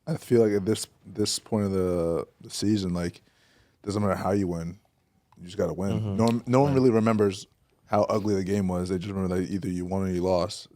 I feel like at this point of the season, like, doesn't matter how you win, you just got to win. Mm-hmm. No one really remembers how ugly the game was. They just remember that either you won or you lost.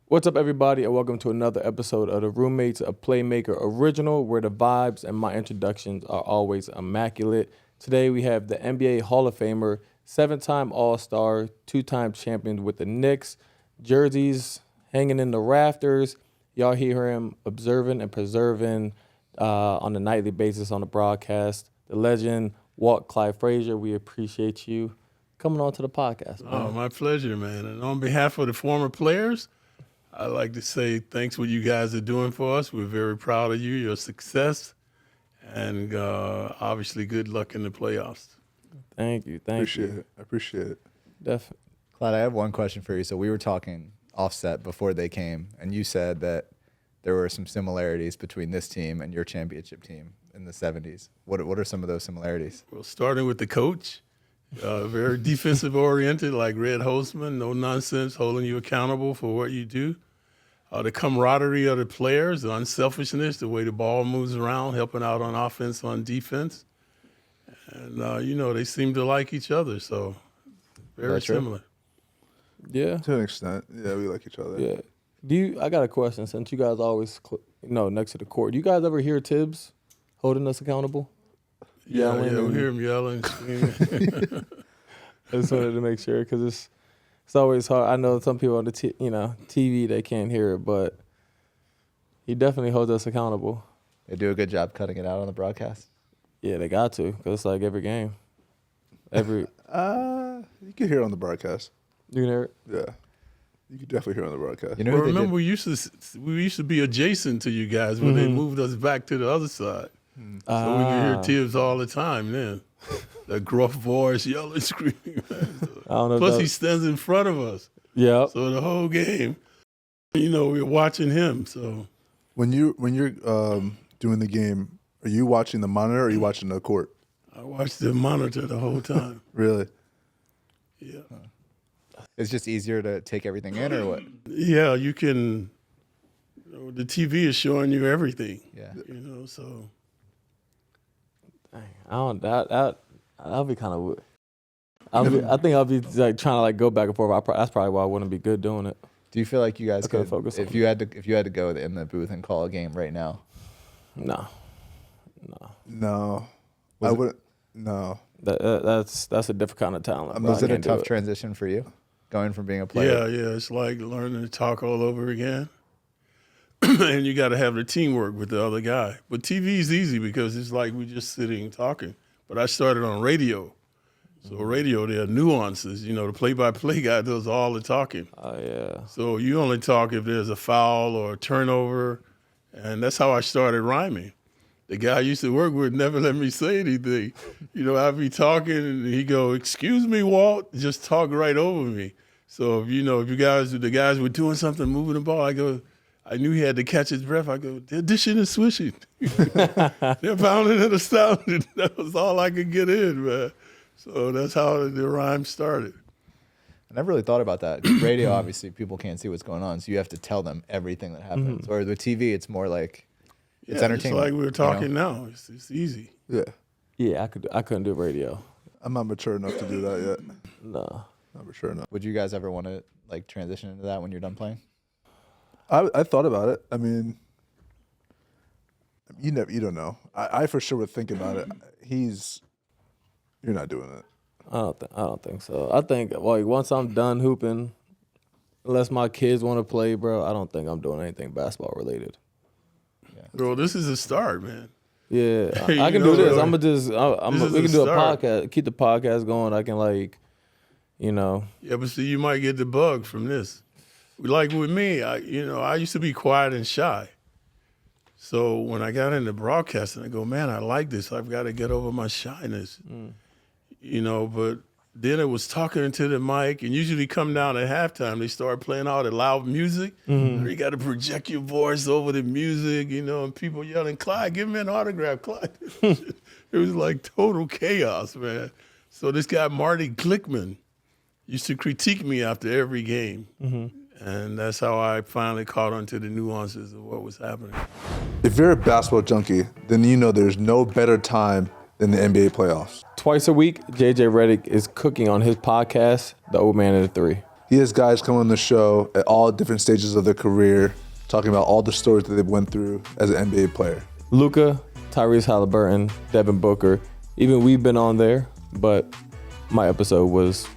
What's up, everybody, and welcome to another episode of the Roommates, a Playmaker original, where the vibes and my introductions are always immaculate. Today we have the NBA Hall of Famer, 7-time All-Star, 2-time champion with the Knicks, jerseys hanging in the rafters. Y'all hear him observing and preserving on a nightly basis on the broadcast. The legend, Clyde Frazier, we appreciate you coming on to the podcast, man. Oh, my pleasure, man. And on behalf of the former players, I'd like to say thanks for what you guys are doing for us. We're very proud of you, your success, and obviously good luck in the playoffs. Thank you. I appreciate it. Definitely. Clyde, I have one question for you. So we were talking offset before they came, and you said that there were some similarities between this team and your championship team in the 70s. What are some of those similarities? Well, starting with the coach, very defensive-oriented, like Red Holzman, no nonsense, holding you accountable for what you do. The camaraderie of the players, the unselfishness, the way the ball moves around, helping out on offense, on defense. And, they seem to like each other, so very similar. Yeah. To an extent, yeah, we like each other. Yeah. I got a question, since you guys always, next to the court. Do you guys ever hear thibs holding us accountable? Yeah, we hear him yelling, screaming. I just wanted to make sure, because it's always hard. I know some people on the TV, they can't hear it, but he definitely holds us accountable. They do a good job cutting it out on the broadcast. Yeah, they got to, because it's like every game. You can hear it on the broadcast. You can hear it? Yeah. You can definitely hear it on the broadcast. You know, Well, remember, we used to be adjacent to you guys when they moved us back to the other side. So we can hear Tibbs all the time then. The gruff voice, yelling, screaming. I don't know. Plus, he stands in front of us. Yeah. So the whole game, we're watching him. So When you're doing the game, are you watching the monitor or are you watching the court? I watch the monitor the whole time. Really? Yeah. It's just easier to take everything in, or what? Yeah, you can. The TV is showing you everything. Yeah. So. I'll be kind of. I think I'll be like trying to like go back and forth. That's probably why I wouldn't be good doing it. Do you feel like you guys could focus on if you had to go in the booth and call a game right now? No. I wouldn't. No. That's a different kind of talent. Was it a tough transition for you, going from being a player? Yeah. It's like learning to talk all over again. And you got to have the teamwork with the other guy. But TV is easy because it's like we're just sitting and talking. But I started on radio. So radio, there are nuances. The play-by-play guy does all the talking. Oh, yeah. So you only talk if there's a foul or a turnover. And that's how I started rhyming. The guy I used to work with never let me say anything. I'd be talking and he'd go, "Excuse me, Walt," just talk right over me. So if the guys were doing something, moving the ball, I knew he had to catch his breath. I go, "They're dishing and swishing. They're pounding and astounding." That was all I could get in, man. So that's how the rhyme started. I never really thought about that. Radio, obviously, people can't see what's going on, so you have to tell them everything that happens. Or with TV, it's more like it's entertainment. It's like we're talking now. It's easy. Yeah. Yeah, I couldn't do radio. I'm not mature enough to do that yet. No. Not mature enough. Would you guys ever want to like transition into that when you're done playing? I thought about it. I mean, you don't know. I for sure would think about it. You're not doing it. I don't think so. I think once I'm done hooping, unless my kids want to play, bro, I don't think I'm doing anything basketball related. Bro, this is a start, man. Yeah, I can do this. We can do a start. podcast, keep the podcast going. I can Yeah, but see, you might get the bug from this. Like with me, I used to be quiet and shy. So when I got into broadcasting, I go, man, I like this. I've got to get over my shyness, but then it was talking into the mic, and usually come down at halftime, they start playing all the loud music. You got to project your voice over the music, and people yelling, Clyde, give me an autograph, Clyde. It was like total chaos, man. So this guy, Marty Glickman, used to critique me after every game. And that's how I finally caught on to the nuances of what was happening. If you're a basketball junkie, then you know there's no better time than the NBA playoffs. Twice a week, JJ Redick is cooking on his podcast, The Old Man and the Three. He has guys come on the show at all different stages of their career, talking about all the stories that they've went through as an NBA player. Luka, Tyrese Halliburton, Devin Booker. Even we've been on there, but my episode was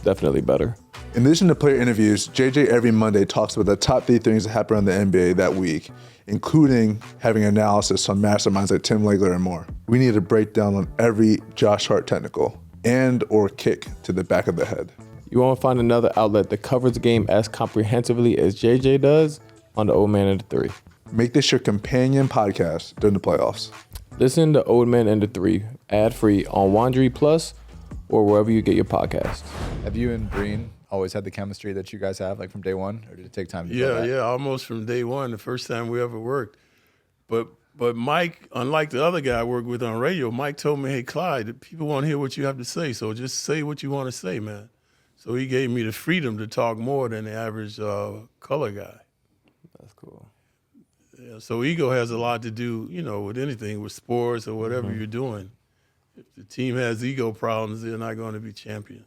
definitely better. In addition to player interviews, JJ every Monday talks about the top 3 things that happened around the NBA that week, including having analysis on masterminds like Tim Legler and more. We need a breakdown on every Josh Hart technical and or kick to the back of the head. You won't find another outlet that covers the game as comprehensively as JJ does on The Old Man and the Three. Make this your companion podcast during the playoffs. Listen to Old Man and the Three ad-free on Wondery Plus or wherever you get your podcasts. Have you and Breen always had the chemistry that you guys have, like from day one, or did it take time to build that? Yeah, almost from day one, the first time we ever worked. But Mike, unlike the other guy I worked with on radio, Mike told me, hey, Clyde, people want to hear what you have to say, so just say what you want to say, man. So he gave me the freedom to talk more than the average color guy. That's cool. Yeah, so ego has a lot to do, with anything, with sports or whatever you're doing. If the team has ego problems, they're not going to be champions.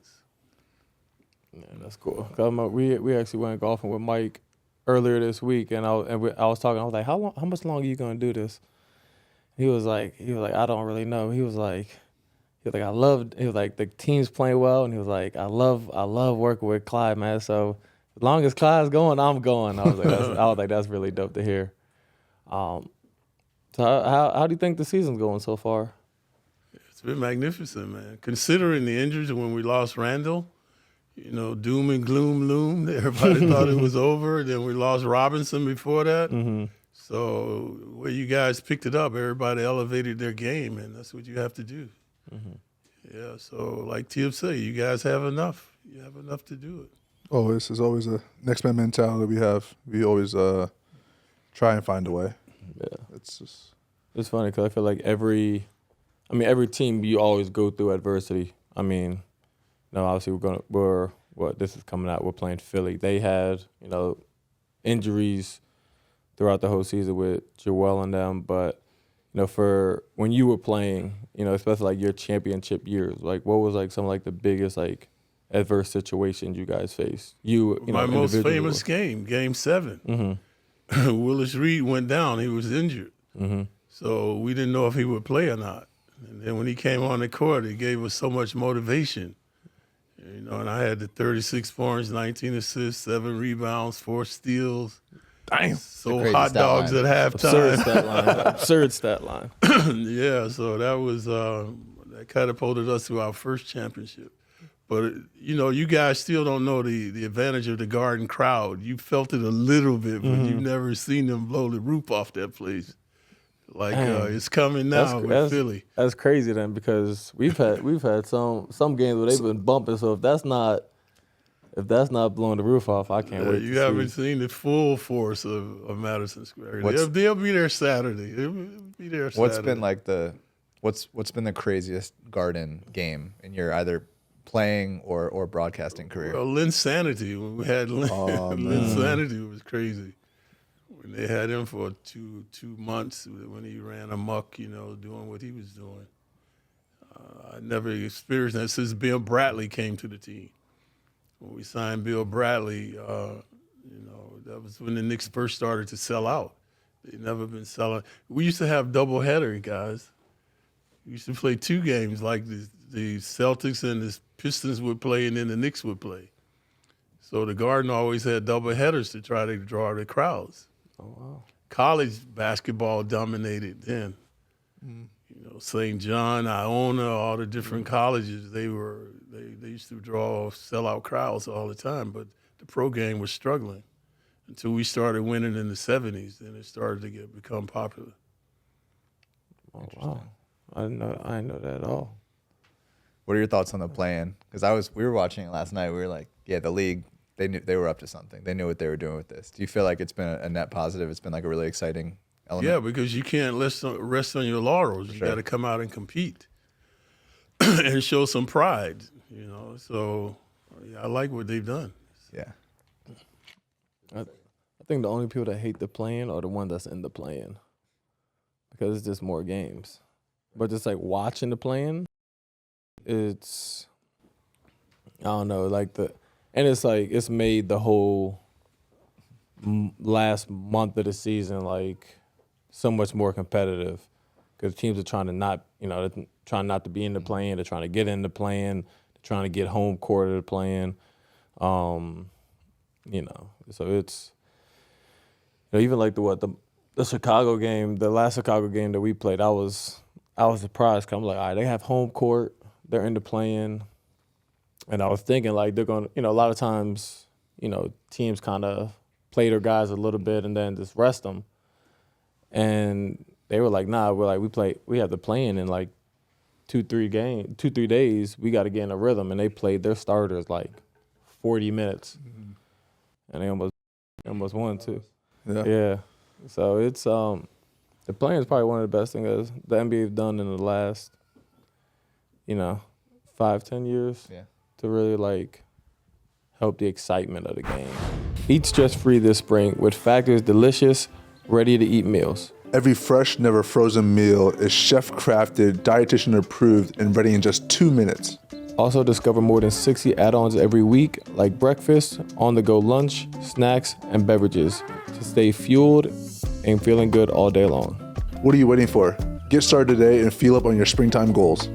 Yeah, that's cool. We actually went golfing with Mike earlier this week, and I was talking. I was like, how much longer are you gonna do this? He was like, I don't really know. He was like, the team's playing well, and he was like, I love working with Clyde, man. So as long as Clyde's going, I'm going. I was like, that's really dope to hear. So how do you think the season's going so far? It's been magnificent, man. Considering the injuries when we lost Randall. Doom and gloom loomed. Everybody thought it was over. Then we lost Robinson before that. So where you guys picked it up, everybody elevated their game, and that's what you have to do. Yeah, so like thibs say, you guys have enough. You have enough to do it. Always. There's always a next man mentality we have. We always try and find a way. Yeah. It's funny because I feel like every team, you always go through adversity. Obviously this is coming out, we're playing Philly. They had, injuries throughout the whole season with Joel and them, but, for when you were playing, especially like your championship years, like what was like some like the biggest like adverse situations you guys faced? My most famous game 7. Willis Reed went down, he was injured. So we didn't know if he would play or not. And then when he came on the court, it gave us so much motivation. And I had the 36 points, 19 assists, 7 rebounds, 4 steals. Damn. So hot dogs at halftime. Absurd stat line. Yeah, so that was that catapulted us to our first championship. But, you guys still don't know the advantage of the Garden crowd. You felt it a little bit, but you've never seen them blow the roof off that place. Like it's coming now with Philly. That's crazy then, because we've had some games where they've been bumping. So if that's not blowing the roof off, I can't wait. You haven't seen the full force of Madison Square. They'll be there Saturday. They'll be there Saturday. What's been like what's been the craziest Garden game in your either playing or broadcasting career? Well, Linsanity. When we had Linsanity was crazy. When they had him for two months when he ran amok, doing what he was doing. I never experienced that since Bill Bradley came to the team. When we signed Bill Bradley, that was when the Knicks first started to sell out. They'd never been selling. We used to have doubleheader, guys. We used to play 2 games, like the Celtics and the Pistons would play, and then the Knicks would play. So the Garden always had doubleheaders to try to draw the crowds. Oh, wow. College basketball dominated then. St. John, Iona, all the different colleges, they used to draw sellout crowds all the time, but the pro game was struggling. until we started winning in the 70s. Then it started to become popular. Oh, wow. I didn't know that at all. What are your thoughts on the play-in? Because we were watching it last night. We were like, yeah, the league, they were up to something. They knew what they were doing with this. Do you feel like it's been a net positive? It's been like a really exciting element? Yeah, because you can't rest on your laurels. You Sure. got to come out and compete and show some pride, you know. So I like what they've done. Yeah. I think the only people that hate the play-in are the one that's in the play-in because it's just more games. But just like watching the play-in, it's, I don't know, and it's like it's made the whole last month of the season like so much more competitive because teams are trying to not, they're trying not to be in the play-in, they're trying to get in the play-in, they're trying to get home court of the play-in. So it's, even like the Chicago game, the last Chicago game that we played, I was surprised because I'm like, all right, they have home court, they're in the play-in, and I was thinking like they're going to, a lot of times, teams kind of play their guys a little bit and then just rest them, and they were like, nah, we have the play-in in like 2-3 days, we got to get in a rhythm, and they played their starters like 40 minutes, and they almost won too. Yeah. So it's the play-in is probably one of the best things the NBA have done in the last, 5-10 years. Yeah. To really like help the excitement of the game. Eat stress-free this spring with Factor's delicious, ready-to-eat meals. Every fresh, never frozen meal is chef-crafted, dietitian approved, and ready in just 2 minutes. Also discover more than 60 add-ons every week, like breakfast, on-the-go lunch, snacks, and beverages to stay fueled and feeling good all day long. What are you waiting for? Get started today and fuel up on your springtime goals.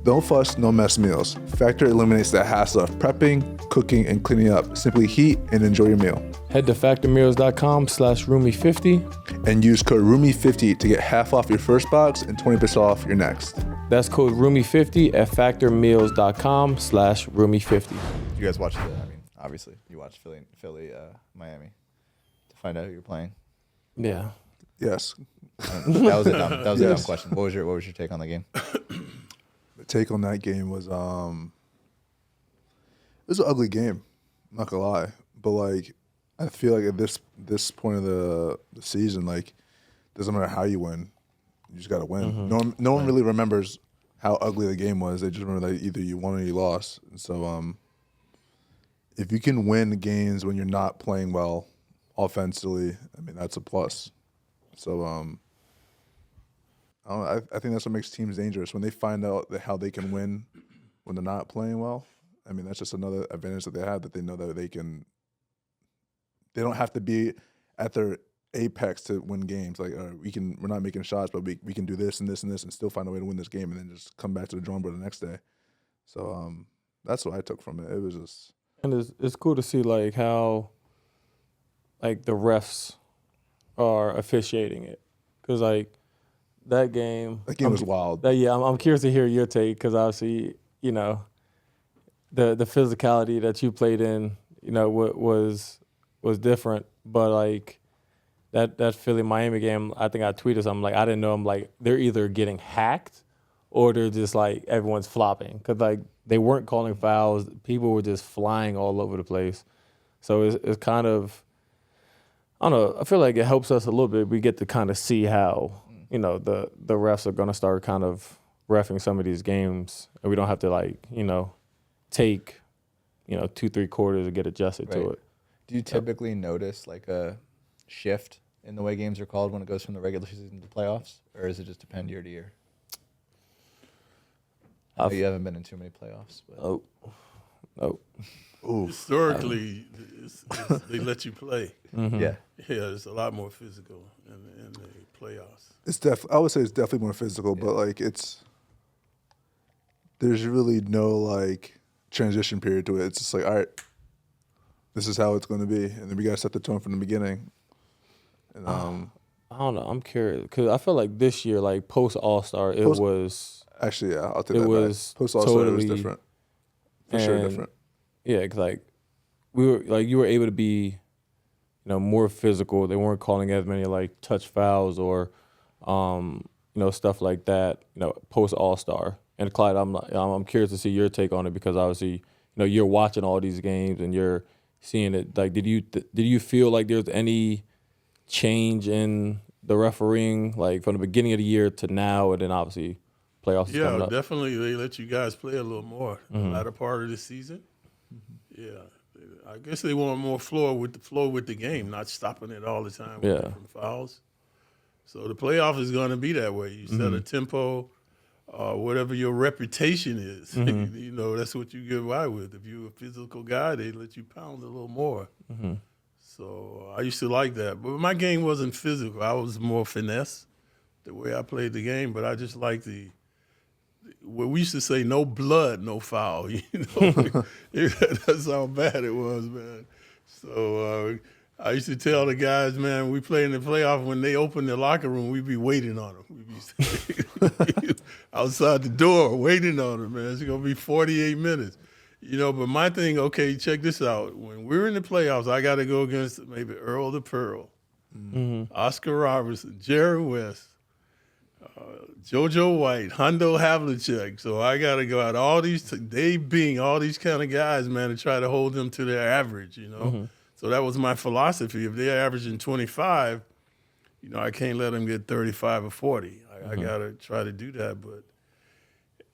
No fuss, no mess meals. Factor eliminates the hassle of prepping, cooking, and cleaning up. Simply heat and enjoy your meal. Head to factormeals.com/roomie50 and use code ROOMIE50 to get half off your first box and 20% off your next. That's code ROOMIE50 at factormeals.com/roomie50. You guys watched obviously you watched Philly, Miami to find out who you're playing. Yeah. Yes. That was a dumb question. What was your take on the game? The take on that game was it was an ugly game, I'm not gonna lie. But like I feel like at this point of the season, like doesn't matter how you win, you just gotta win. Mm-hmm. No one really remembers how ugly the game was. They just remember that either you won or you lost. And so if you can win games when you're not playing well offensively, that's a plus. So I think that's what makes teams dangerous when they find out how they can win when they're not playing well. That's just another advantage that they have, that they know that they don't have to be at their apex to win games. Like we're not making shots, but we can do this and this and this and still find a way to win this game, and then just come back to the drawing board the next day. So that's what I took from it. It was just, and it's cool to see like how like the refs are officiating it, because like that game was wild. I'm curious to hear your take, because obviously the physicality that you played in was different, but like that Philly Miami game, I think I tweeted something like I didn't know, I'm like they're either getting hacked or they're just like everyone's flopping, because like they weren't calling fouls, people were just flying all over the place. So it's kind of, I don't know, I feel like it helps us a little bit. We get to kind of see how the refs are going to start kind of reffing some of these games, and we don't have to like take 2-3 quarters to get adjusted to it. Do you typically notice like a shift in the way games are called when it goes from the regular season to playoffs, or does it just depend year to year? I know you haven't been in too many playoffs. But. Oh. Ooh. Historically, they let you play. Mm-hmm. Yeah, it's a lot more physical in the playoffs. I would say it's definitely more physical, but like there's really no like transition period to it. It's just like, all right, this is how it's going to be, and then we got to set the tone from the beginning. And I don't know. I'm curious, because I feel like this year, like post All-Star, it was actually, yeah, I'll take that was back. Post All-Star totally it was different, for sure different. Yeah, because like you were able to be, more physical. They weren't calling as many like touch fouls or stuff like that. Post All-Star. And Clyde, I'm curious to see your take on it because obviously you're watching all these games and you're seeing it. Like, did you feel like there's any change in the refereeing, like from the beginning of the year to now, and then obviously playoffs is coming up? Yeah, definitely. They let you guys play a little more the latter part of the season. Yeah, I guess they want more flow with the game, not stopping it all the time with different fouls. So the playoff is going to be that way. You set a tempo, whatever your reputation is. That's what you get by with. If you're a physical guy, they let you pound a little more. So I used to like that. But my game wasn't physical. I was more finesse, the way I played the game. But I just like what we used to say, no blood, no foul. That's how bad it was, man. So I used to tell the guys, man, we play in the playoff, when they open the locker room, we'd be waiting on them. We'd be outside the door waiting on them, man. It's going to be 48 minutes. But my thing, okay, check this out. When we're in the playoffs, I got to go against maybe Earl the Pearl, Oscar Robertson, Jerry West, JoJo White, Hondo Havlicek. So I got to go out all these, Dave Bing, all these kind of guys, man, to try to hold them to their average, So that was my philosophy. If they're averaging 25, I can't let them get 35 or 40. I got to try to do that. But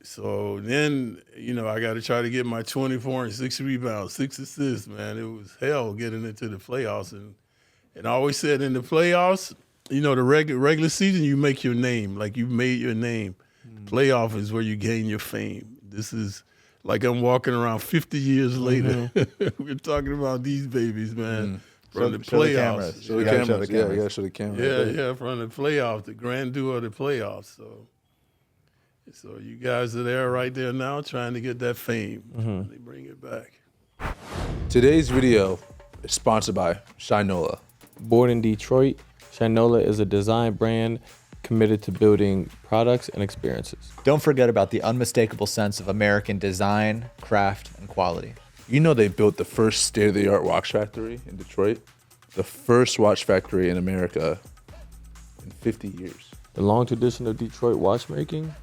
so then, I got to try to get my 24 and 6 rebounds, 6 assists, man. It was hell getting into the playoffs. And I always said in the playoffs, the regular season, you make your name. Like, you made your name. Playoff is where you gain your fame. This is like I'm walking around 50 years later. We're talking about these babies, man. From the playoffs. Show the cameras. Yeah, you got to show the cameras. Yeah, from the playoffs, the grand duo of the playoffs. So you guys are there right there now trying to get that fame. They bring it back. Today's video is sponsored by Shinola. Born in Detroit, Shinola is a design brand committed to building products and experiences. Don't forget about the unmistakable sense of American design, craft, and quality. They built the first state-of-the-art watch factory in Detroit, the first watch factory in America in 50 years. The long tradition of Detroit watchmaking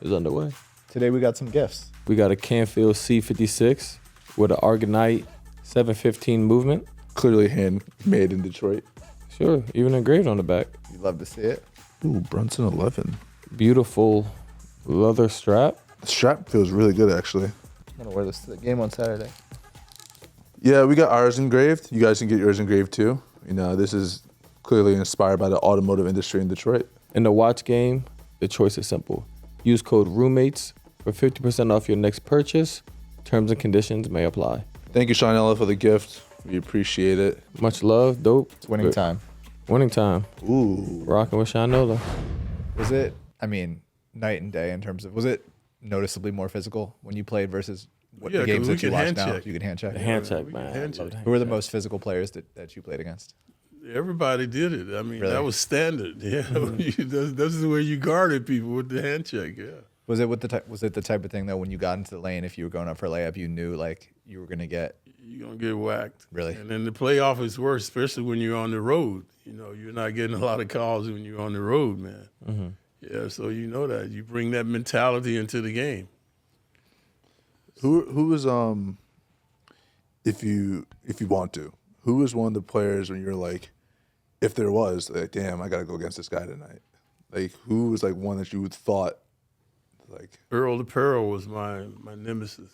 is underway. Today we got some gifts. We got a Canfield C56 with an Argonite 715 movement. Clearly handmade in Detroit. Sure, even engraved on the back. You love to see it. Ooh, Brunson 11. Beautiful leather strap. The strap feels really good, actually. I'm gonna wear this to the game on Saturday. Yeah, we got ours engraved. You guys can get yours engraved too. This is clearly inspired by the automotive industry in Detroit. In the watch game, the choice is simple. Use code ROOMMATES for 50% off your next purchase. Terms and conditions may apply. Thank you, Shinola, for the gift. We appreciate it. Much love, dope. It's winning time. Winning time. Ooh. Rocking with Shinola. Was it, night and day in terms of, was it noticeably more physical when you played versus the games that you watch now? You can hand check. The hand check, man. Who were the most physical players that you played against? Everybody did it. Really? That was standard. Yeah, this is where you guarded people with the hand check. Yeah. Was it the type of thing though, when you got into the lane, if you were going up for a layup, you knew like you were gonna get? You're gonna get whacked. Really? And then the playoff is worse, especially when you're on the road. You're not getting a lot of calls when you're on the road, man. Yeah, so that you bring that mentality into the game. Who was if you want to, who was one of the players when you're like, if there was like, damn, I gotta go against this guy tonight? Like, who was like one that you would thought like? Earl the Pearl was my nemesis.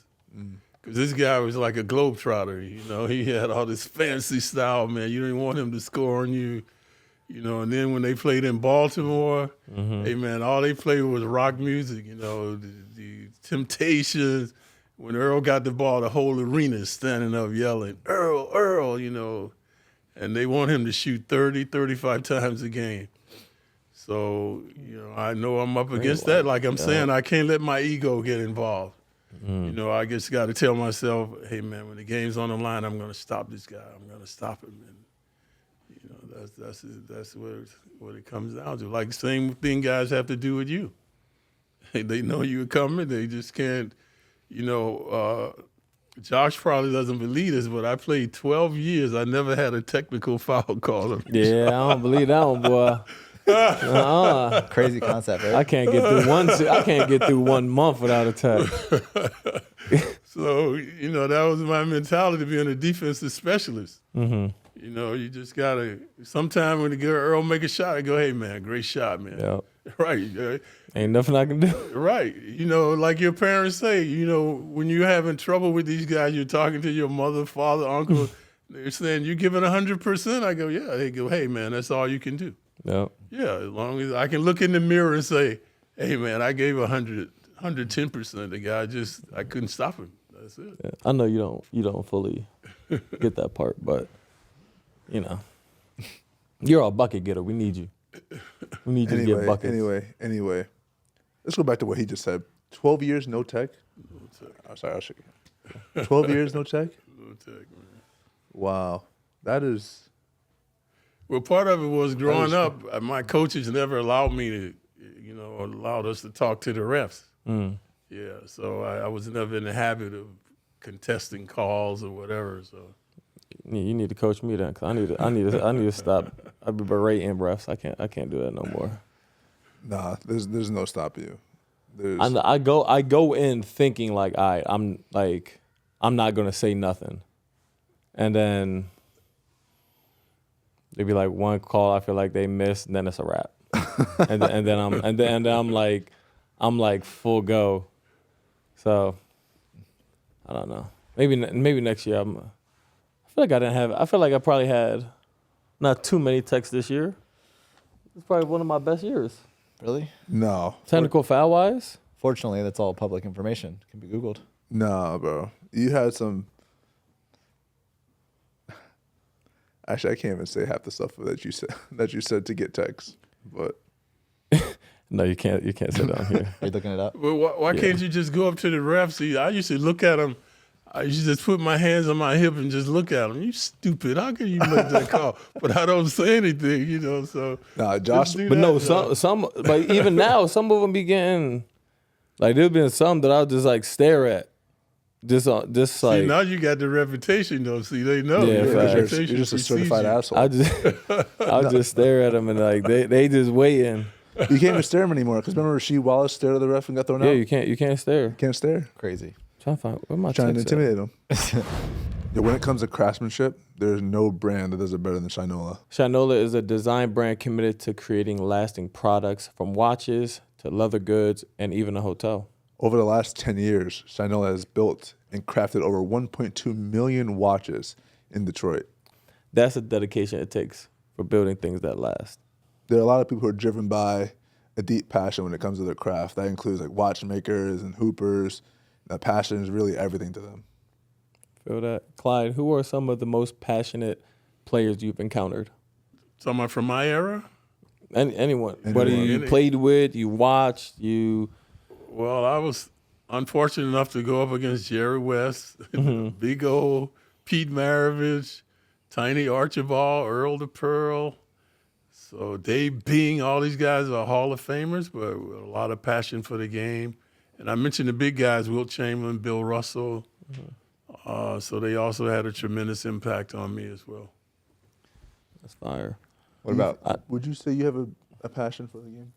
Because this guy was like a globetrotter, he had all this fancy style, man. You didn't want him to score on you, and then when they played in Baltimore, hey, man, all they played was rock music, the Temptations. When Earl got the ball, the whole arena is standing up yelling, Earl, Earl, and they want him to shoot 30, 35 times a game. So, I know I'm up against that. Like I'm saying, I can't let my ego get involved. I just got to tell myself, hey, man, when the game's on the line, I'm going to stop this guy. I'm going to stop him. And, that's what it comes down to. Like the same thing guys have to do with you. They know you're coming. They just can't, Josh probably doesn't believe this, but I played 12 years. I never had a technical foul call on me. Yeah, I don't believe that one, boy. Crazy concept, right? I can't get through 1 month without a tech. So, that was my mentality, being a defensive specialist. Mm-hmm. You just got to, sometime when the girl Earl make a shot, I go, hey, man, great shot, man. Yep. Right. Ain't nothing I can do. Right. Like your parents say, when you're having trouble with these guys, you're talking to your mother, father, uncle, they're saying, you're giving 100%. I go, yeah. They go, hey, man, that's all you can do. Yep. Yeah, as long as I can look in the mirror and say, hey, man, I gave 110%. The guy I couldn't stop him. That's it. Yeah. I know you don't fully get that part, but, you're a bucket getter. We need you. We need you to get buckets. Anyway, let's go back to what he just said. 12 years, no tech? No tech. I'm sorry, I'll shake you. 12 years, no tech? No tech, man. Wow. That is... Well, part of it was growing up, my coaches never allowed me to, allowed us to talk to the refs. Mm. Yeah, so I was never in the habit of contesting calls or whatever, so... You need to coach me then, cause I need to stop. I be berating refs. I can't do that no more. Nah, there's no stopping you. I go in thinking like, all right, I'm not gonna say nothing, and then they be like one call I feel like they missed, and then it's a wrap, and then I'm like full go. So I don't know. Maybe next year I feel like I probably had not too many texts this year. It's probably one of my best years. Really? No. Technical foul wise? Fortunately, that's all public information. Can be Googled. No, bro. You had some... Actually, I can't even say half the stuff that you said to get texts, but... No, you can't say that on here. Are you looking it up? Well, why can't you just go up to the refs? See, I used to look at them. I used to just put my hands on my hip and just look at them. You stupid. How can you make that call? But I don't say anything, so. Nah, Josh. But no, some like even now, some of them be getting, like there's been some that I'll just like stare at. Just like. See, now you got the reputation, though. See, they know. Yeah, you're just a certified asshole. I'll just stare at them and like they just waiting. You can't even stare at him anymore, because remember Rasheed Wallace stared at the ref and got thrown out? Yeah, you can't stare. Can't stare. Crazy. Trying to find where my Trying to text at? intimidate him. Yeah, when it comes to craftsmanship, there's no brand that does it better than Shinola. Shinola is a design brand committed to creating lasting products, from watches to leather goods and even a hotel. Over the last 10 years, Shinola has built and crafted over 1.2 million watches in Detroit. That's the dedication it takes for building things that last. There are a lot of people who are driven by a deep passion when it comes to their craft. That includes like watchmakers and hoopers. That passion is really everything to them. Feel that? Clyde, who are some of the most passionate players you've encountered? Someone from my era? Anyone. Whether you played with, you watched, you... Well, I was unfortunate enough to go up against Jerry West, Big O, Pete Maravich, Tiny Archibald, Earl the Pearl. So Dave Bing, all these guys are Hall of Famers, but with a lot of passion for the game. And I mentioned the big guys, Wilt Chamberlain, Bill Russell. So they also had a tremendous impact on me as well. That's fire. What about? Would you say you have a passion for the game?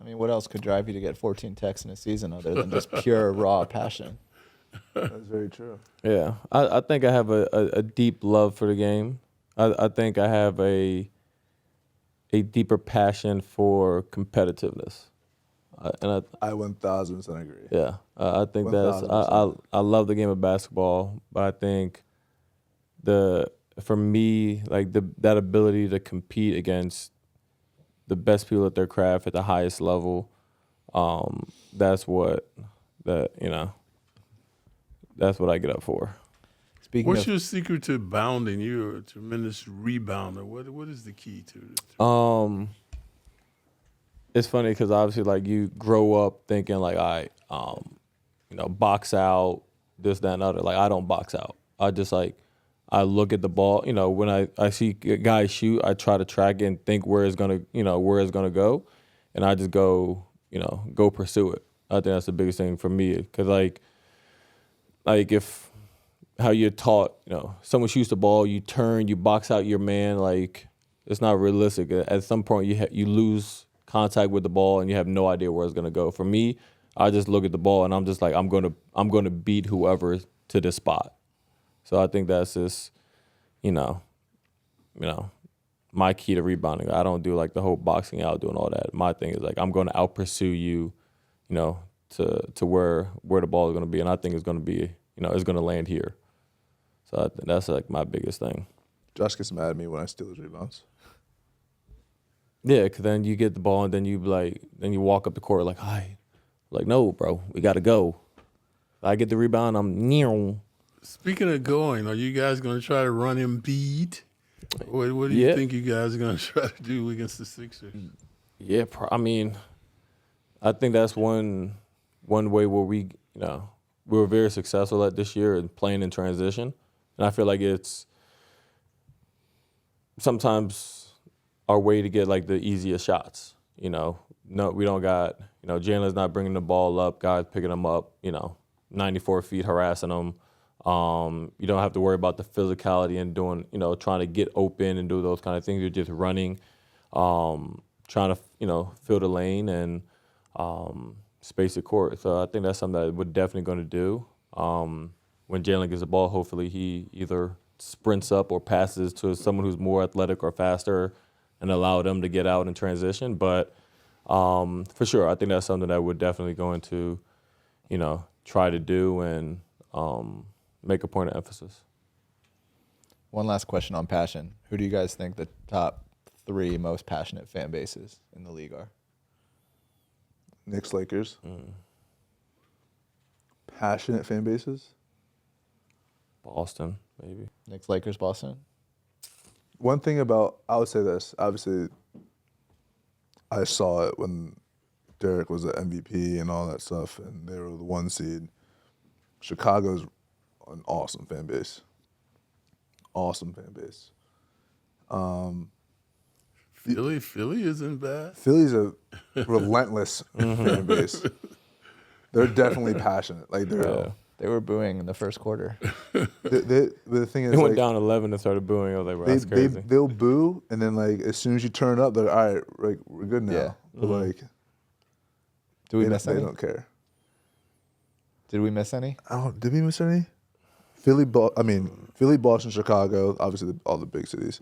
I mean, what else could drive you to get 14 texts in a season other than just pure raw passion? That's very true. Yeah. I think I have a deep love for the game. I think I have a deeper passion for competitiveness. I 1000% agree. Yeah, I think that's I love the game of basketball, but I think for me, like that ability to compete against the best people at their craft at the highest level, that's what that's what I get up for. What's your secret to bounding? You're a tremendous rebounder. What is the key to it? It's funny because obviously, like, you grow up thinking like, all right, box out, this, that, and other. Like, I don't box out. I just I look at the ball. When I see guys shoot, I try to track it and think where it's gonna go, and I just go pursue it. I think that's the biggest thing for me, because like like if how you're taught, someone shoots the ball, you turn, you box out your man, like it's not realistic. At some point, you lose contact with the ball and you have no idea where it's gonna go. For me, I just look at the ball and I'm just like, I'm gonna beat whoever to this spot. So I think that's just, my key to rebounding. I don't do like the whole boxing out, doing all that. My thing is like I'm going to out pursue you, to where the ball is going to be, and I think it's going to be, it's going to land here. So I think that's like my biggest thing. Josh gets mad at me when I steal his rebounds. Yeah, because then you get the ball and then you walk up the court like, hi, like no, bro, we got to go. If I get the rebound, I'm near. Speaking of going, are you guys going to try to run Embiid? What do you think you guys are going to try to do against the Sixers? Yeah, I think that's one way where we were very successful at this year in playing in transition, and I feel like it's sometimes our way to get like the easiest shots. No, we don't got Jalen's not bringing the ball up, guys picking them up, 94 feet harassing them. You don't have to worry about the physicality and doing, trying to get open and do those kind of things. You're just running, trying to, fill the lane and space the court. So I think that's something that we're definitely going to do. When Jalen gets the ball, hopefully he either sprints up or passes to someone who's more athletic or faster and allow them to get out in transition. But for sure, I think that's something that we're definitely going to, try to do and make a point of emphasis. One last question on passion. Who do you guys think the top 3 most passionate fan bases in the league are? Knicks, Lakers. Passionate fan bases? Boston, maybe. Knicks, Lakers, Boston? One thing about, I would say this, obviously, I saw it when Derek was the MVP and all that stuff, and they were the 1 seed. Chicago's an awesome fan base. Awesome fan base. Philly isn't bad. Philly's a relentless fan base. They're definitely passionate. Like They were booing in the first quarter. The thing is, They went down 11 and started booing. I was like, well, that's crazy. They'll boo, and then like as soon as you turn up, they're like, all right, like we're good now. Yeah. But like, Do we miss any? They don't care. Did we miss any? Did we miss any? Philly, Boston, Chicago, obviously all the big cities.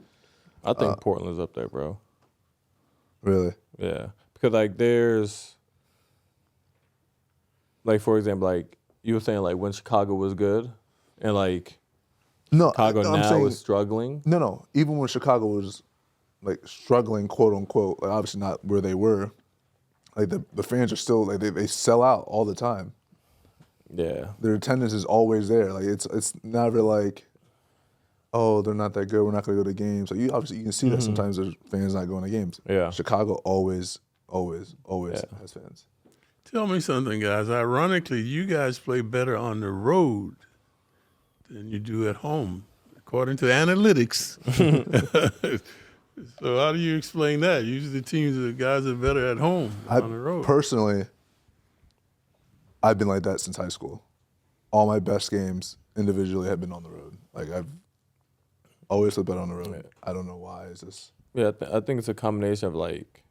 I think Portland's up there, bro. Really? Yeah. Because, like, there's, like, for example, like, you were saying, like, when Chicago was good and, like, Chicago now is struggling. No. Even when Chicago was, like, struggling, quote, unquote, like, obviously not where they were, like, the fans are still, like, they sell out all the time. Yeah. Their attendance is always there. Like, it's never like, oh, they're not that good, we're not going to go to games. Like, you can see that sometimes there's fans not going to games. Yeah. Chicago always has fans. Tell me something, guys. Ironically, you guys play better on the road than you do at home, according to analytics. So how do you explain that? Usually the guys are better at home on the road. Personally, I've been like that since high school. All my best games individually have been on the road. Like, I've always played better on the road. Yeah. I don't know why. It's just... Yeah, I think it's a combination of, like,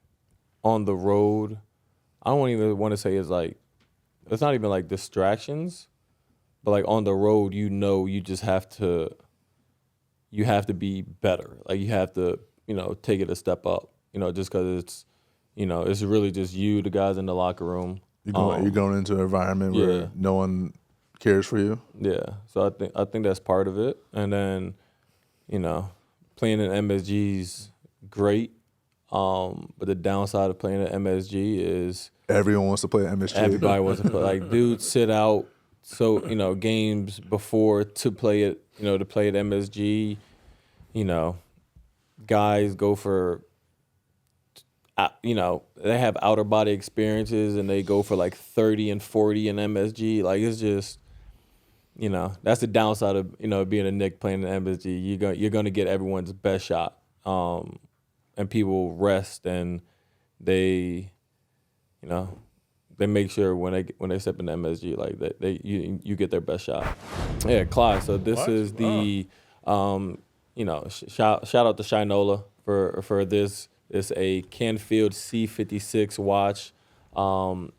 on the road, I don't even want to say it's, like, it's not even, like, distractions, but, like, on the road, you just have to be better. Like, you have to, take it a step up, just because it's, it's really just you, the guys in the locker room. You're going into an environment where no one cares for you. Yeah, so I think that's part of it, and then, playing in MSG's great, but the downside of playing at MSG is everyone wants to play at MSG. everybody wants to play. Like, dudes sit out games before to play at MSG. Guys go for. They have outer body experiences and they go for like 30 and 40 in MSG. Like, it's just, that's the downside of, being a Knick playing in MSG. You're going to get everyone's best shot. And people rest and they they make sure when they step in the MSG, like you get their best shot. Yeah, Clyde. So this is the shout out to Shinola for this. It's a Canfield C56 watch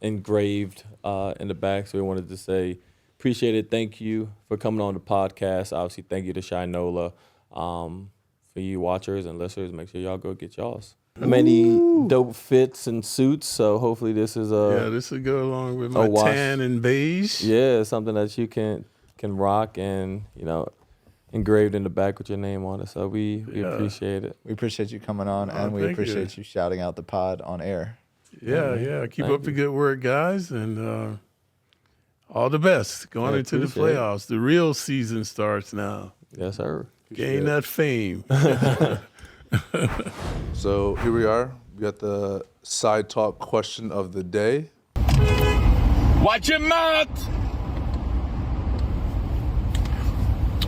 engraved in the back. So we wanted to say appreciate it. Thank you for coming on the podcast. Obviously, thank you to Shinola. For you watchers and listeners, make sure y'all go get y'all's. Many dope fits and suits, so hopefully this is this will go along with my tan and beige. Yeah, something that you can rock and engraved in the back with your name on it. So we appreciate it. We appreciate you coming on, and we appreciate you shouting out the pod on air. Yeah. Keep up the good work, guys, and all the best going into the playoffs. The real season starts now. Yes, sir. Gain that fame. So here we are. We got the side talk question of the day. Watch your mouth!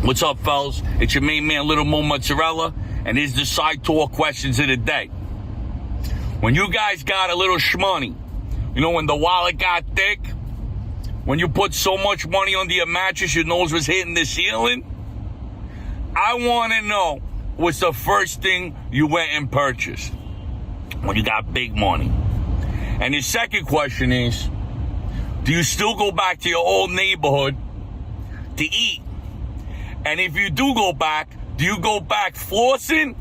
What's up, fellas? It's your main man, Little Mozarella, and here's the side talk questions of the day. When you guys got a little shmoney, when the wallet got thick, when you put so much money under your mattress your nose was hitting the ceiling, I want to know what's the first thing you went and purchased when you got big money. And the second question is, do you still go back to your old neighborhood to eat? And if you do go back, do you go back flossing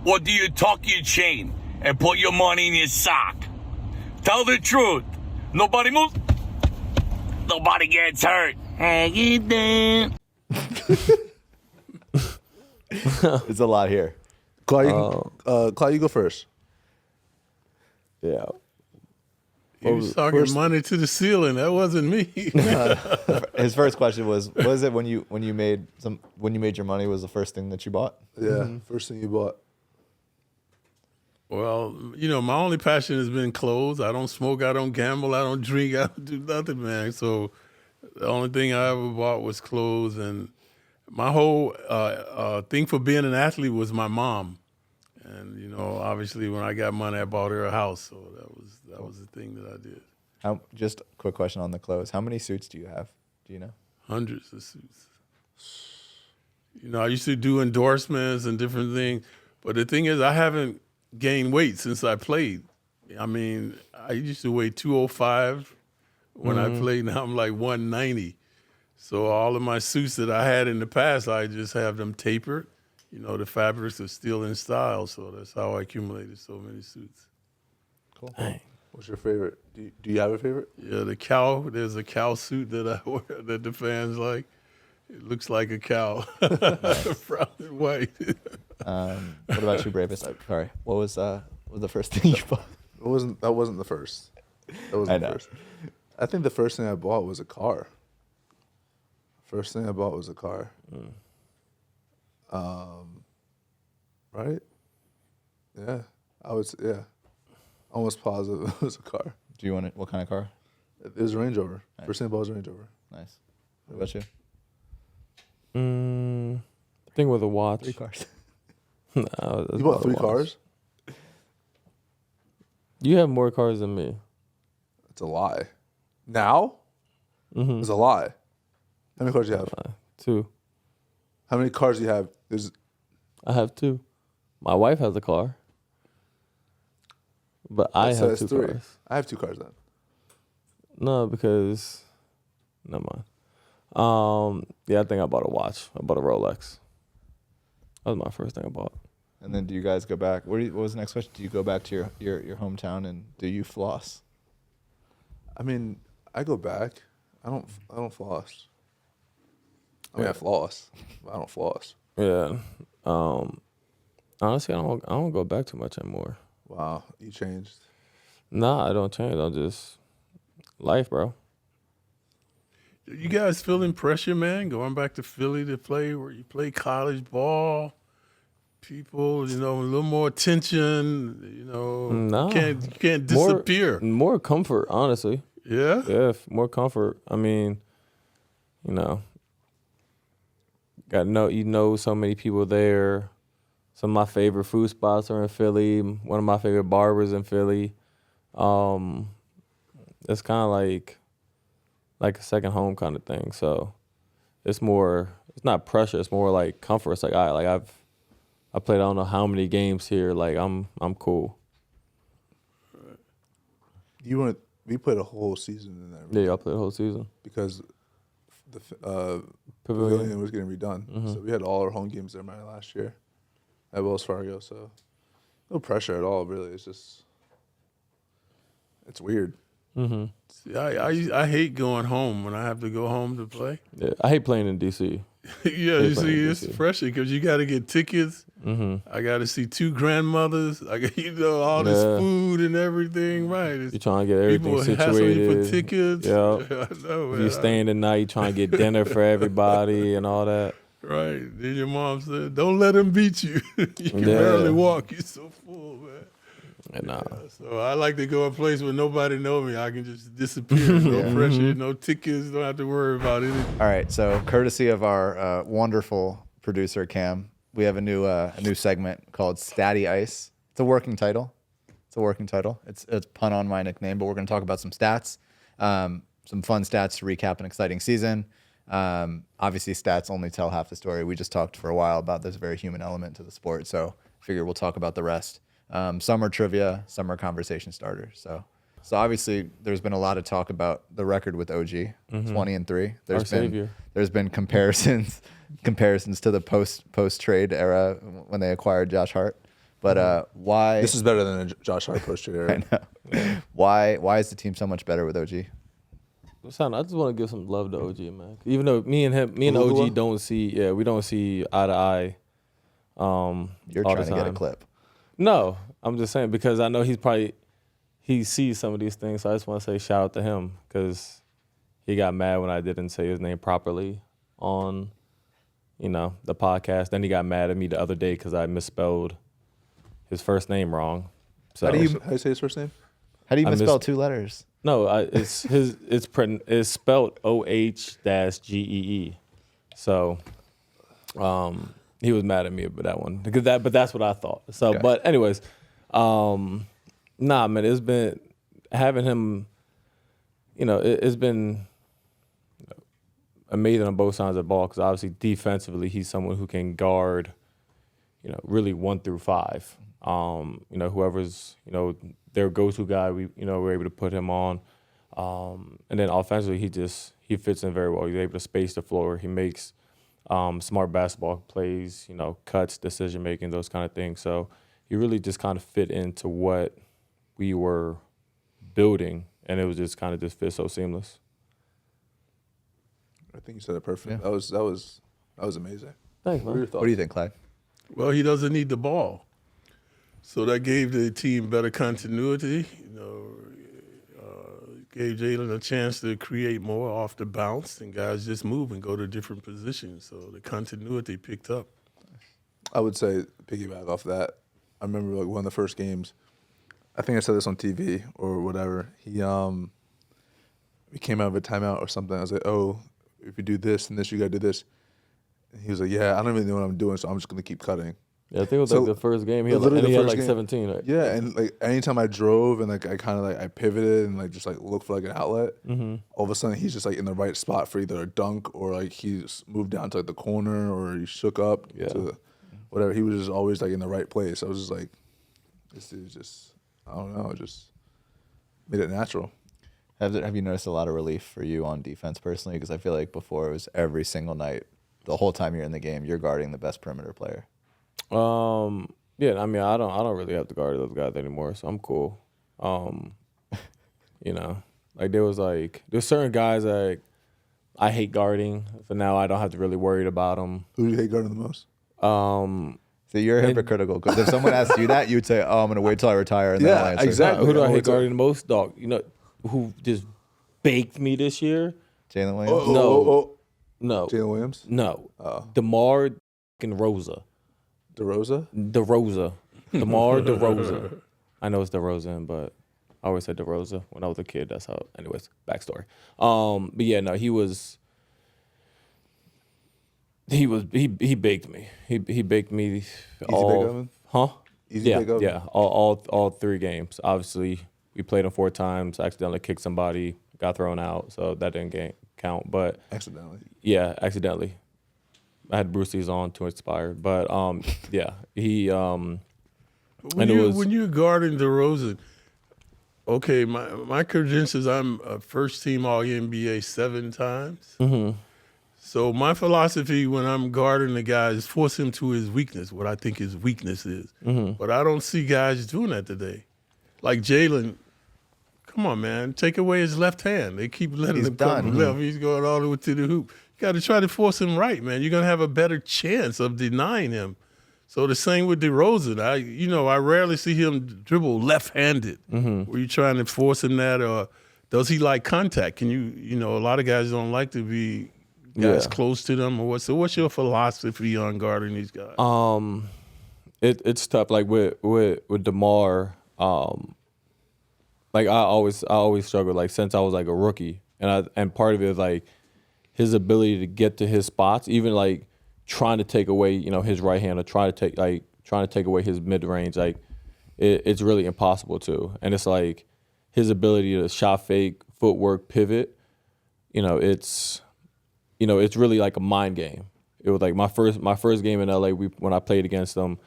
or do you tuck your chain and put your money in your sock? Tell the truth. Nobody moves. Nobody gets hurt. Hey, you doing? It's a lot here. Clyde, you go first. Yeah. He was talking money to the ceiling. That wasn't me. His first question was it when you made your money was the first thing that you bought? Yeah, first thing you bought. Well, my only passion has been clothes. I don't smoke, I don't gamble, I don't drink, I don't do nothing, man. So the only thing I ever bought was clothes. And my whole thing for being an athlete was my mom. And, obviously when I got money, I bought her a house. So that was the thing that I did. Just a quick question on the clothes. How many suits do you have? Do you know? Hundreds of suits. I used to do endorsements and different things. But the thing is, I haven't gained weight since I played. I mean, I used to weigh 205 when I played. Now I'm like 190. So all of my suits that I had in the past, I just have them tapered. The fabrics are still in style. So that's how I accumulated so many suits. Cool. Dang. What's your favorite? Do you have a favorite? Yeah, the cow. There's a cow suit that I wear that the fans like. It looks like a cow, brown and white. What about you, Bravest? Sorry, what was the first thing you bought? That wasn't the first. That wasn't the first. I think the first thing I bought was a car. First thing I bought was a car. Right? Yeah, almost positive it was a car. Do you want it? What kind of car? It was a Range Rover. Nice. First thing I bought was a Range Rover. Nice. What about you? I think with a watch. 3 cars. No, You bought 3 cars? You have more cars than me. It's a lie. Now? Mm-hmm. It's a lie. How many cars do you have? 2. How many cars do you have? I have 2. My wife has a car. But I have 2 3. cars. I have 2 cars then. No, because never mind. I think I bought a watch. I bought a Rolex. That was my first thing I bought. And then do you guys go back? What was the next question? Do you go back to your hometown and do you floss? I mean, I go back. I don't floss. I mean, I floss, but I don't floss. Yeah. Honestly, I don't go back too much anymore. Wow, you changed. Nah, I don't change. I'm just life, bro. You guys feeling pressure, man? Going back to Philly to play where you play college ball, people, a little more attention. No, you can't disappear. More comfort, honestly. Yeah, yeah, more comfort. I mean, so many people there. Some of my favorite food spots are in Philly. One of my favorite barbers in Philly. it's kind of like a second home kind of thing. So it's not pressure. It's more like comfort. It's like, all right, like I played I don't know how many games here. Like I'm cool. We played a whole season in there. Yeah, I played the whole season Because the pavilion was getting redone. Mm-hmm. So we had all our home games there last year at Wells Fargo. So no pressure at all, really. It's weird. Mm-hmm. See, I hate going home when I have to go home to play. Yeah, I hate playing in DC. Yeah, you see, it's pressure because you got to get tickets. Mm-hmm. I got to see 2 grandmothers. I got all this food and everything. Right? You're trying to get everything people situated. hassling you for tickets. Yeah, I know, man. you staying the night, you trying to get dinner for everybody and all that. Right. Then your mom said, "Don't let him beat you. You can barely walk. You're so full, man." And So I like to go a place where nobody know me. I can just disappear. No pressure, no tickets. Don't have to worry about anything. All right, so courtesy of our wonderful producer Cam, we have a new segment called Statty Ice. It's a working title. It's pun on my nickname, but we're going to talk about some stats, some fun stats to recap an exciting season. Obviously, stats only tell half the story. We just talked for a while about this very human element to the sport, so I figure we'll talk about the rest. Some are trivia, some are conversation starters. So obviously there's been a lot of talk about the record with OG, 20-3. There's been comparisons to the post trade era when they acquired Josh Hart. But why? This is better than a Josh Hart post trade era. I know. Why is the team so much better with OG? I just want to give some love to OG, man. Even though me and OG don't see eye to eye. You're trying to get a clip. No, I'm just saying because I know he sees some of these things. So I just want to say shout out to him because he got mad when I didn't say his name properly on, the podcast. Then he got mad at me the other day because I misspelled his first name wrong. So How do you say his first name? How do you misspell 2 letters? No, it's spelled OH-GEE. So, he was mad at me about that one but that's what I thought. So, okay. But anyways, man, it's been having him. It's been amazing on both sides of the ball because obviously defensively he's someone who can guard, really 1 through 5. Whoever's their go-to guy, we're able to put him on, and then offensively he fits in very well. He's able to space the floor. He makes smart basketball plays, cuts, decision making, those kind of things. So he really just kind of fit into what we were building, and it was just kind of just fit so seamless. I think you said it perfect. Yeah. That was amazing. Thanks, man. What do you think, Clyde? Well, he doesn't need the ball, so that gave the team better continuity. Gave Jalen a chance to create more off the bounce, and guys just move and go to different positions. So the continuity picked up. I would say, piggyback off that, I remember one of the first games, I think I said this on TV or whatever, we came out of a timeout or something. I was like, oh, if you do this and this, you got to do this. And he was like, yeah, I don't really know what I'm doing, so I'm just going to keep cutting. Yeah, I think it was the first game. He had 17. Right? Yeah, and anytime I drove and I kind of I pivoted and just looked for an outlet, all of a sudden he's just in the right spot for either a dunk or he's moved down to the corner or he shook up to whatever. He was just always in the right place. I was just this dude just, I don't know, just made it natural. Have you noticed a lot of relief for you on defense personally? Because I feel like before it was every single night, the whole time you're in the game, you're guarding the best perimeter player. Yeah, I mean, I don't really have to guard those guys anymore, so I'm cool. There's certain guys that I hate guarding, so now I don't have to really worry about them. Who do you hate guarding the most? So you're hypocritical because if someone asked you that, you'd say, "Oh, I'm gonna wait till I retire." And then I'll answer. Exactly. Who do I hate guarding the most, dog? Who just baked me this year? Jalen Williams. No. Jalen Williams. No. Demar and ROSA. DeRosa? DeMar DeRosa. I know it's DeRozan, but I always said DeRosa when I was a kid. That's how. Anyways, backstory. But yeah, no, he baked me. He baked me. Easy bake oven? Huh? Easy bake oven? Yeah. All 3 games. Obviously, We played him 4 times, accidentally kicked somebody, got thrown out, so that didn't count. But Accidentally. yeah, accidentally. I had Brucey's on to inspire, but yeah, he When was you're guarding DeRozan, okay, my credentials, I'm a first team All NBA 7 times. Mm-hmm. So my philosophy when I'm guarding the guy is force him to his weakness, what I think his weakness is. Mm-hmm. But I don't see guys doing that today. Like Jalen, come on, man, take away his left hand. They keep letting He's him come done. left. He's going all the way to the hoop. You got to try to force him right, man. You're going to have a better chance of denying him. So the same with DeRozan. I rarely see him dribble left-handed. Mm-hmm. Were you trying to force him that, or does he like contact? Can you a lot of guys don't like to be guys close to them or what? So what's your philosophy on guarding these guys? It's tough. Like with Demar, like I always struggle. Like since I was like a rookie, and part of it is like his ability to get to his spots, even like trying to take away his right hand or trying to take away his mid range. Like it's really impossible to. And it's like his ability to shot fake, footwork, pivot. It's really like a mind game. It was like my first game in LA. When I played against him,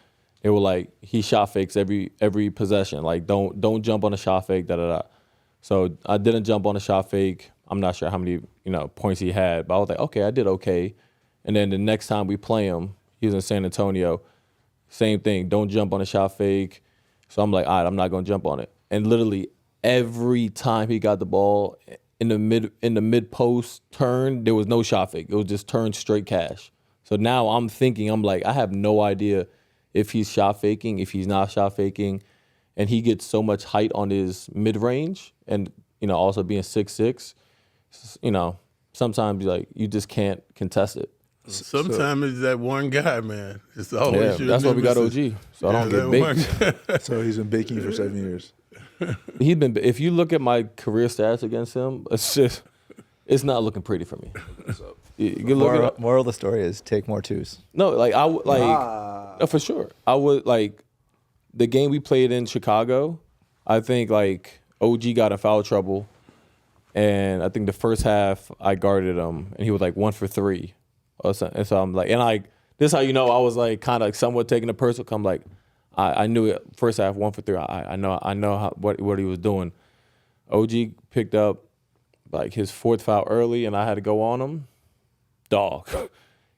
it was like he shot fakes every possession. Like don't jump on a shot fake. Da da da. So I didn't jump on a shot fake. I'm not sure how many points he had, but I was like, okay, I did okay. And then the next time we play him, he was in San Antonio. Same thing. Don't jump on a shot fake. So I'm like, all right, I'm not gonna jump on it. And literally every time he got the ball in the mid post turn, there was no shot fake. It was just turn straight cash. So now I'm like, I have no idea if he's shot faking, if he's not shot faking, and he gets so much height on his mid range, and also being 6'6", sometimes you just can't contest it. Sometimes it's that one guy, man. It's always that's why we got OG. So I don't get baked. So he's been baking for 7 years. He's been. If you look at my career stats against him, it's not looking pretty for me. So, you look Moral of the story is take more twos. No, for sure. I would like the game we played in Chicago. I think like OG got in foul trouble, and I think the first half I guarded him, and he was like 1 for 3, or something. And so I'm like, this is how I was like kind of like somewhat taking it personal. I'm like, I knew it first half 1 for 3. I know what he was doing. OG picked up like his 4th foul early, and I had to go on him. Dog,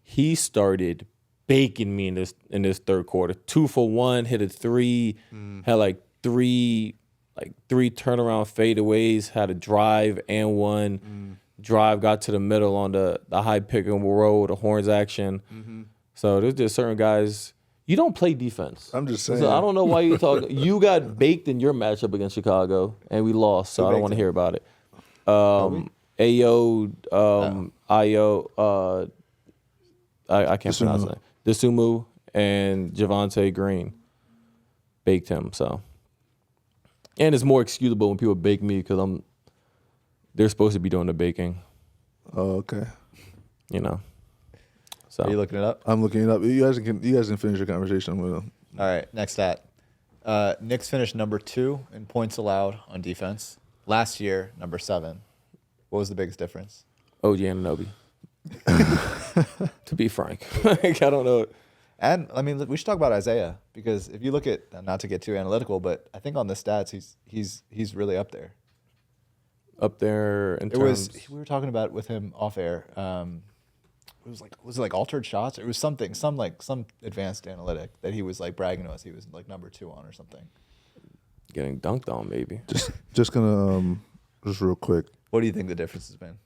he started baking me in this 3rd quarter. 2 for 1, hit a 3, had like three turnaround fadeaways, had a drive and one. Drive, got to the middle on the high pick and roll, the horns action. So there's just certain guys. You don't play defense. I'm just saying. So I don't know why you talk. You got baked in your matchup against Chicago, and we lost. So I don't want to hear about it. Ayo, Io, I can't pronounce it. Dasumu and Javonte Green baked him. So, and it's more excusable when people bake me because they're supposed to be doing the baking. Oh, okay. So Are you looking it up? I'm looking it up. You guys can finish your conversation with him. All right, next stat. Knicks finished number 2 in points allowed on defense. Last year, number 7. What was the biggest difference? OG Anunoby. To be frank, like, I don't know. And I mean, we should talk about Isaiah because if you look at, not to get too analytical, but I think on the stats he's really up there. Up there in terms. We were talking about it with him off air. Was it like altered shots? Or it was some advanced analytic that he was like bragging to us. He was like number 2 on or something. Getting dunked on, maybe. Just gonna just real quick. What do you think the difference has been?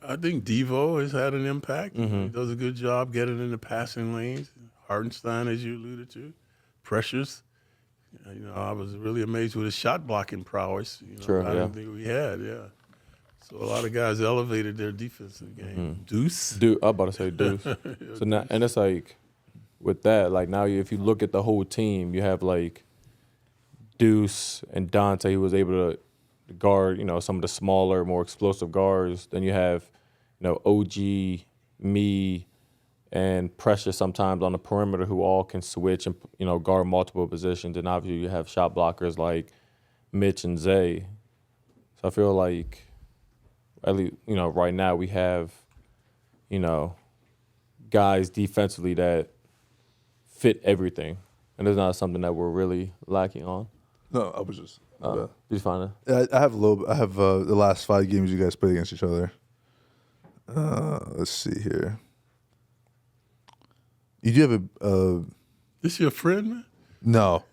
I think Devo has had an impact. He does a good job getting in the passing lanes. Hartenstein, as you alluded to, Precious. I was really amazed with his shot blocking prowess. Sure, I didn't think we had. Yeah. So a lot of guys elevated their defensive game. Deuce. I'm about to say Deuce. So now, and it's like with that, like now if you look at the whole team, you have like Deuce and Dante who was able to guard, some of the smaller, more explosive guards. Then you have, OG, me, and Precious sometimes on the perimeter who all can switch and, guard multiple positions. And obviously you have shot blockers like Mitch and Zay. So I feel like, at least, right now we have, guys defensively that fit everything. And it's not something that we're really lacking on. No, I was just. Did you find it? I have the last 5 games you guys played against each other. Let's see here. You do have a. This your friend, man? No.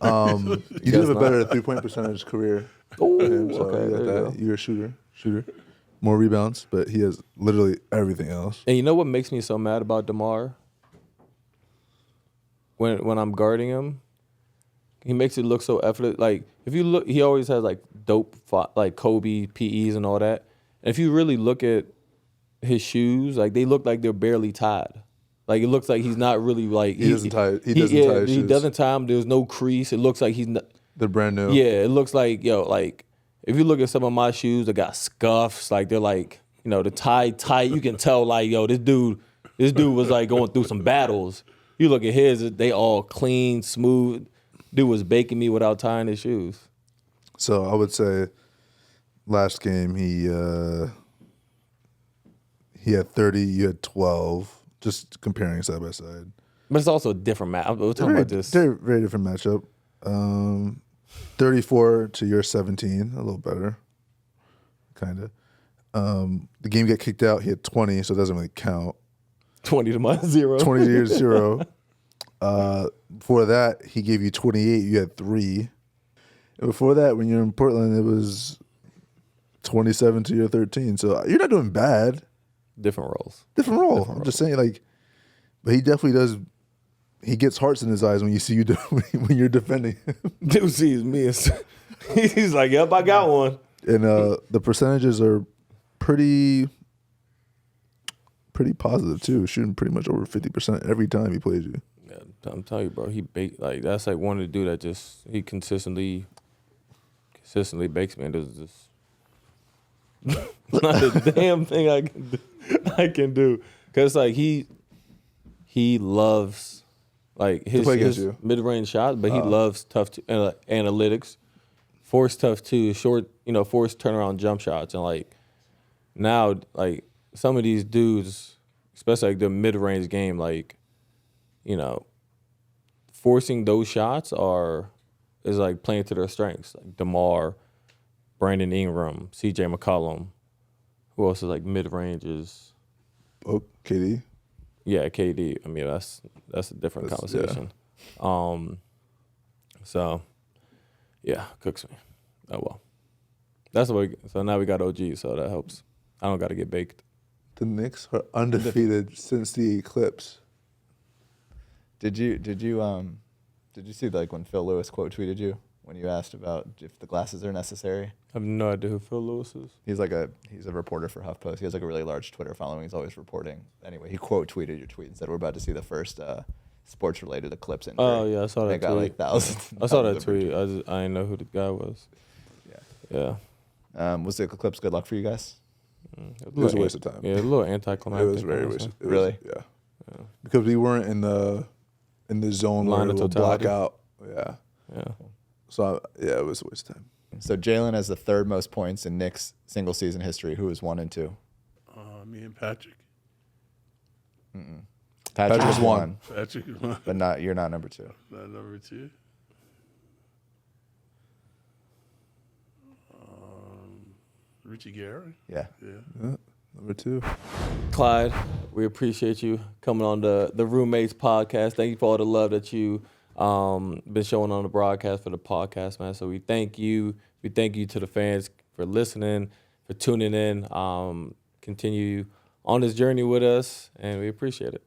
You do have a better 3-point percentage career. Ooh, So okay, you got there you that. go. You're a shooter. More rebounds, but he has literally everything else. And you know what makes me so mad about Demar? When I'm guarding him, he makes it look so effortless. Like, if you look, he always has like dope, like Kobe PEs and all that. And if you really look at his shoes, like they look like they're barely tied. Like it looks like he's not really like He doesn't tie his He shoes. doesn't tie them. There's no crease. It looks like he's not. They're brand new. Yeah, it looks like like if you look at some of my shoes, they got scuffs. Like they're like the tie tight. You can tell like this dude was like going through some battles. You look at his, they all clean, smooth. Dude was baking me without tying his shoes. So I would say last game he had 30, you had 12. Just comparing side by side. But it's also a different match. We're talking about this. They're very different matchup. 34 to your 17, a little better, kind of. The game got kicked out. He had 20, so it doesn't really count. 20 to minus 0. 20 to 0. Before that, he gave you 28. You had 3. And before that, when you're in Portland, it was 27 to your 13. So you're not doing bad. Different roles. Different role. I'm just saying, like, but he definitely does. He gets hearts in his eyes when you see you when you're defending him. Dude sees me. He's like, "Yep, I got one." And the percentages are pretty positive too. Shooting pretty much over 50% every time he plays you. Yeah, I'm telling you, bro. He that's like one of the dude that he consistently bakes me. And there's just not a damn thing I can do. Cause like he loves like his mid-range shot, but he loves tough analytics, force tough too, short force turnaround jump shots, and like now like some of these dudes, especially like the mid-range game, like forcing those shots is like playing to their strengths. Like Demar, Brandon Ingram, CJ McCollum. Who else is like mid-range is? Oh, KD. Yeah, KD. I mean, that's a different conversation. Yeah. So, yeah, cooks me. Oh well. That's what. So now we got OG, so that helps. I don't got to get baked. The Knicks are undefeated since the Eclipse. Did you see like when Phil Lewis quote tweeted you when you asked about if the glasses are necessary? I have no idea who Phil Lewis is. He's a reporter for HuffPost. He has like a really large Twitter following. He's always reporting. Anyway, he quote tweeted your tweet and said we're about to see the first sports related Eclipse injury. Oh yeah, I saw that tweet. Got like thousands. I saw that tweet. I didn't know who the guy was. Yeah. Was the Eclipse good luck for you guys? It was a waste of time. Yeah, a little anticlimactic. It was very wasted. Really? Yeah. Because we weren't in the zone Line where of it will totality. block out. Yeah. Yeah. So it was a waste of time. So Jalen has the 3rd most points in Knicks single season history. Who is 1 and 2? Me and Patrick. Patrick is 1. Patrick is 1. But you're not number 2. Not number 2. Richie Gary. Yeah. Number 2. Clyde, we appreciate you coming on the Roommates podcast. Thank you for all the love that you been showing on the broadcast for the podcast, man. So we thank you. We thank you to the fans for listening, for tuning in. Continue on this journey with us, and we appreciate it.